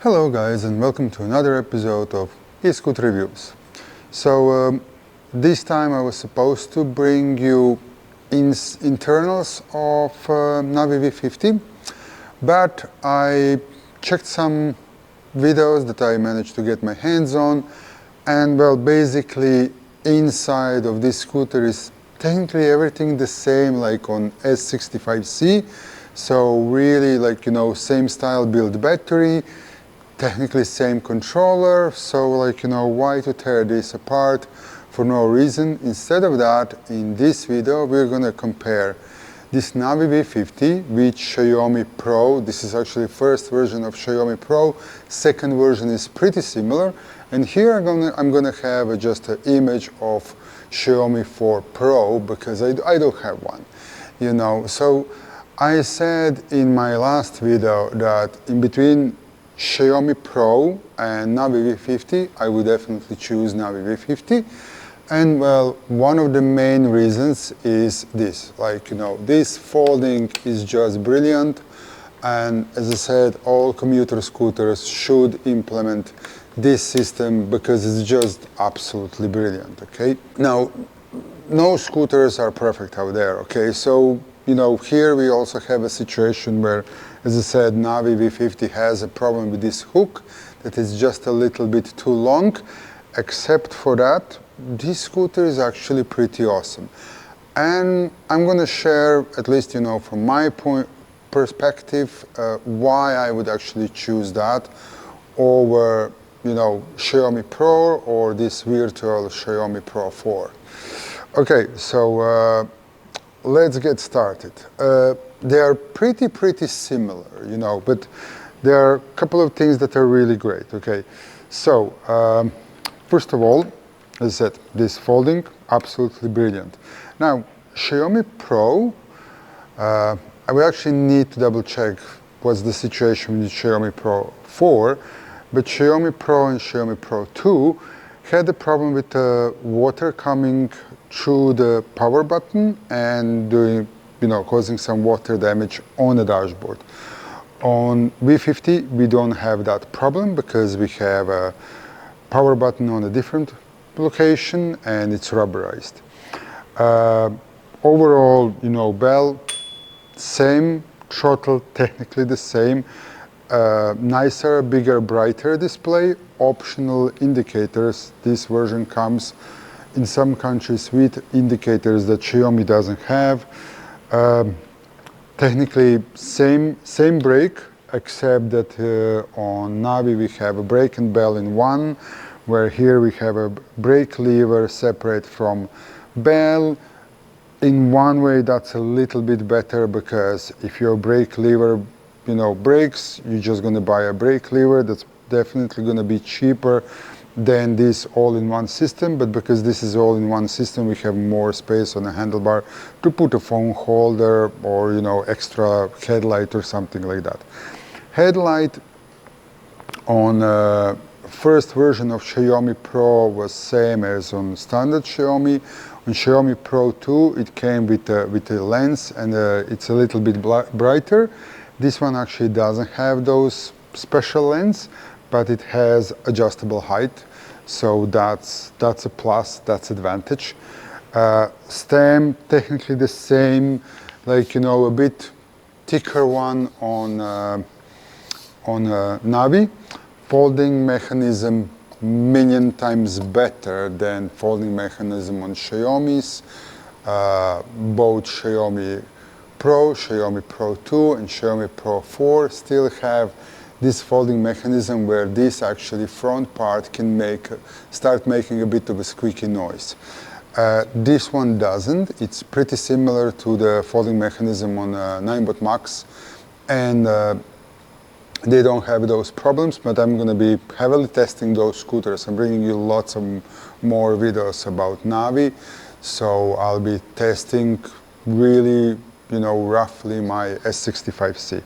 Hello guys, and welcome to another episode of eScoot Reviews. So this time I was supposed to bring you internals of Navee V50, but I checked some videos that I managed to get my hands on, and well, basically inside of this scooter is technically everything the same like on S65C. So really, like, you know, same style build battery, technically same controller, so like, you know, why to tear this apart for no reason. Instead of that, in this video we're gonna compare this Navee V50 with Xiaomi Pro. This is actually first version of Xiaomi Pro, second version is pretty similar, and here I'm gonna have just an image of Xiaomi 4 Pro because I don't have one, you know. So I said in my last video that in between Xiaomi Pro and Navee V50, I would definitely choose Navee V50. And well, one of the main reasons is this, like, you know, this folding is just brilliant. And as I said, all commuter scooters should implement this system because it's just absolutely brilliant, okay? Now, no scooters are perfect out there, okay? So, you know, here we also have a situation where, as I said, Navee V50 has a problem with this hook that is just a little bit too long. Except for that, this scooter is actually pretty awesome. And I'm going to share, at least, you know, from my perspective, why I would actually choose that over, you know, Xiaomi Pro or this virtual Xiaomi Pro 4. Okay, so let's get started. They are pretty similar, you know, but there are a couple of things that are really great, okay? So, first of all, as I said, this folding, absolutely brilliant. Now, Xiaomi Pro, I will actually need to double check what's the situation with Xiaomi Pro 4, but Xiaomi Pro and Xiaomi Pro 2 had a problem with water coming through the power button and doing, you know, causing some water damage on the dashboard. On V50, we don't have that problem because we have a power button on a different location and it's rubberized. Overall, you know, bell, same, throttle, technically the same, nicer, bigger, brighter display, optional indicators. This version comes in some countries with indicators that Xiaomi doesn't have. Technically same brake, except that on Navee we have a brake and bell in one, where here we have a brake lever separate from bell. In one way that's a little bit better because if your brake lever, you know, breaks, you're just going to buy a brake lever. That's definitely going to be cheaper than this all-in-one system, but because this is all-in-one system, we have more space on the handlebar to put a phone holder or, you know, extra headlight or something like that. Headlight on first version of Xiaomi Pro was same as on standard Xiaomi. On Xiaomi Pro 2, it came with a lens and it's a little bit brighter. This one actually doesn't have those special lens, but it has adjustable height, so that's a plus, that's advantage. Stem, technically the same, like, you know, a bit thicker one on Navee. Folding mechanism million times better than folding mechanism on Xiaomi's. Both Xiaomi Pro, Xiaomi Pro 2 and Xiaomi Pro 4 still have this folding mechanism where this actually front part can start making a bit of a squeaky noise. This one doesn't. It's pretty similar to the folding mechanism on 9bot Max, and they don't have those problems, but I'm going to be heavily testing those scooters. I'm bringing you lots of more videos about Navee, so I'll be testing really, you know, roughly my S65C.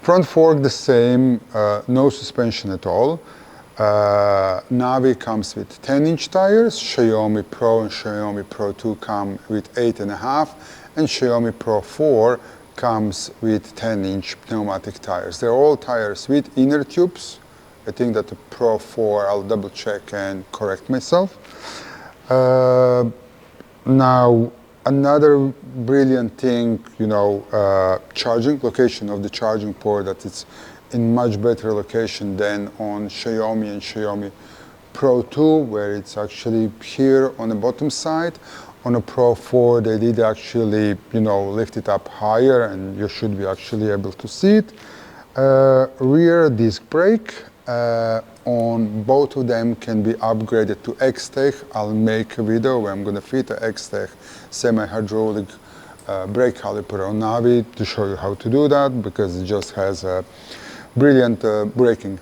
Front fork the same, no suspension at all. Navee comes with 10-inch tires, Xiaomi Pro and Xiaomi Pro 2 come with 8.5, and Xiaomi Pro 4 comes with 10-inch pneumatic tires. They're all tires with inner tubes. I think that the Pro 4, I'll double check and correct myself. Now, another brilliant thing, charging, location of the charging port, that it's in much better location than on Xiaomi and Xiaomi Pro 2, where it's actually here on the bottom side. On a Pro 4, they did actually, lift it up higher, and you should be actually able to see it. Rear disc brake on both of them can be upgraded to X-Tech. I'll make a video where I'm going to fit a X-Tech semi-hydraulic brake caliper on Navee to show you how to do that, because it just has a brilliant braking.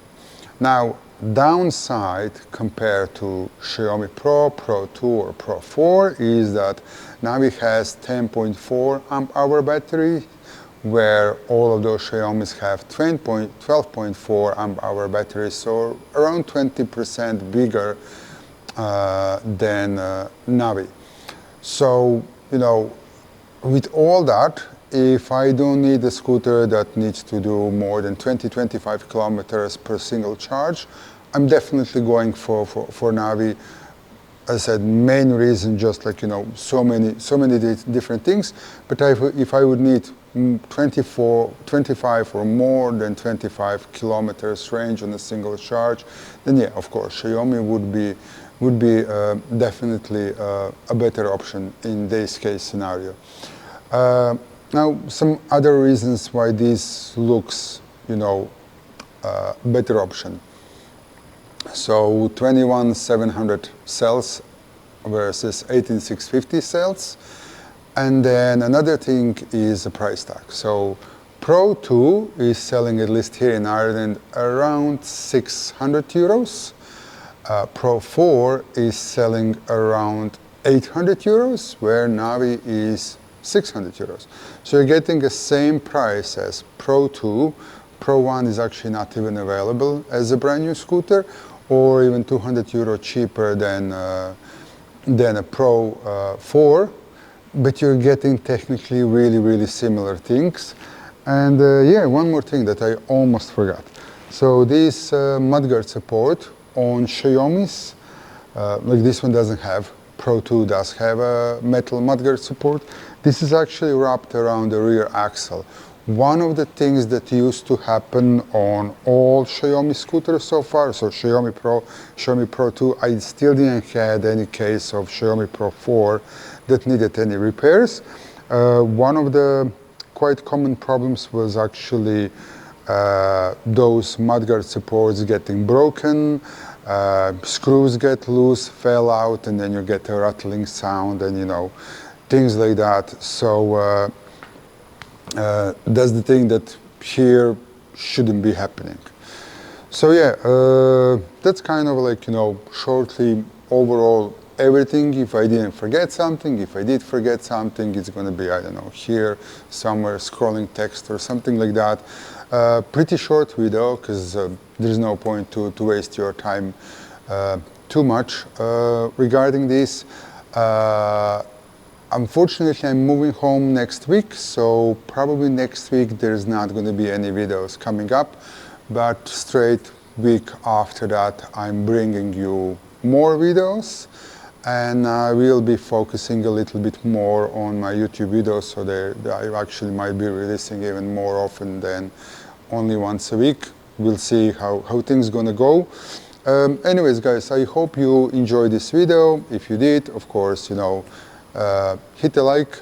Now, downside compared to Xiaomi Pro, Pro 2 or Pro 4 is that Navee has 10.4 amp hour battery, where all of those Xiaomis have 12.4 amp hour batteries, so around 20% bigger than Navee. So, with all that, if I don't need a scooter that needs to do more than 20-25 kilometers per single charge, I'm definitely going for Navee. As I said, main reason, just like, so many different things. But if I would need 25 or more than 25 kilometers range on a single charge, then yeah, of course, Xiaomi would be definitely a better option in this case scenario. Now, some other reasons why this looks, better option. So 21,700 cells versus 18,650 cells. And then another thing is the price tag. So Pro 2 is selling, at least here in Ireland, around 600 euros. Pro 4 is selling around 800 euros, where Navee is 600 euros. So you're getting the same price as Pro 2. Pro 1 is actually not even available as a brand new scooter, or even 200 euro cheaper than a Pro 4. But you're getting technically really similar things. And yeah, one more thing that I almost forgot. So this mudguard support on Xiaomi's, like this one doesn't have, Pro 2 does have a metal mudguard support. This is actually wrapped around the rear axle. One of the things that used to happen on all Xiaomi scooters so far, so Xiaomi Pro, Xiaomi Pro 2, I still didn't have any case of Xiaomi Pro 4 that needed any repairs. One of the quite common problems was actually those mudguard supports getting broken, screws get loose, fell out, and then you get a rattling sound and things like that. So that's the thing that here shouldn't be happening. So yeah, that's kind of like, shortly overall everything. If I didn't forget something, if I did forget something, it's going to be, I don't know, here somewhere scrolling text or something like that. Pretty short video, because there's no point to waste your time too much regarding this. Unfortunately, I'm moving home next week, so probably next week there's not going to be any videos coming up, but straight week after that I'm bringing you more videos, and I will be focusing a little bit more on my YouTube videos, so I actually might be releasing even more often than only once a week. We'll see how things gonna go. Anyways, guys, I hope you enjoyed this video. If you did, of course, hit a like.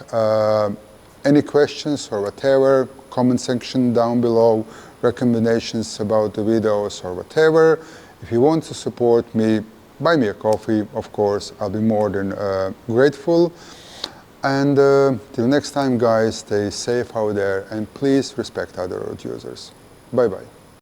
Any questions or whatever, comment section down below, recommendations about the videos or whatever. If you want to support me, buy me a coffee, of course, I'll be more than grateful. And till next time, guys, stay safe out there and please respect other road users. Bye bye.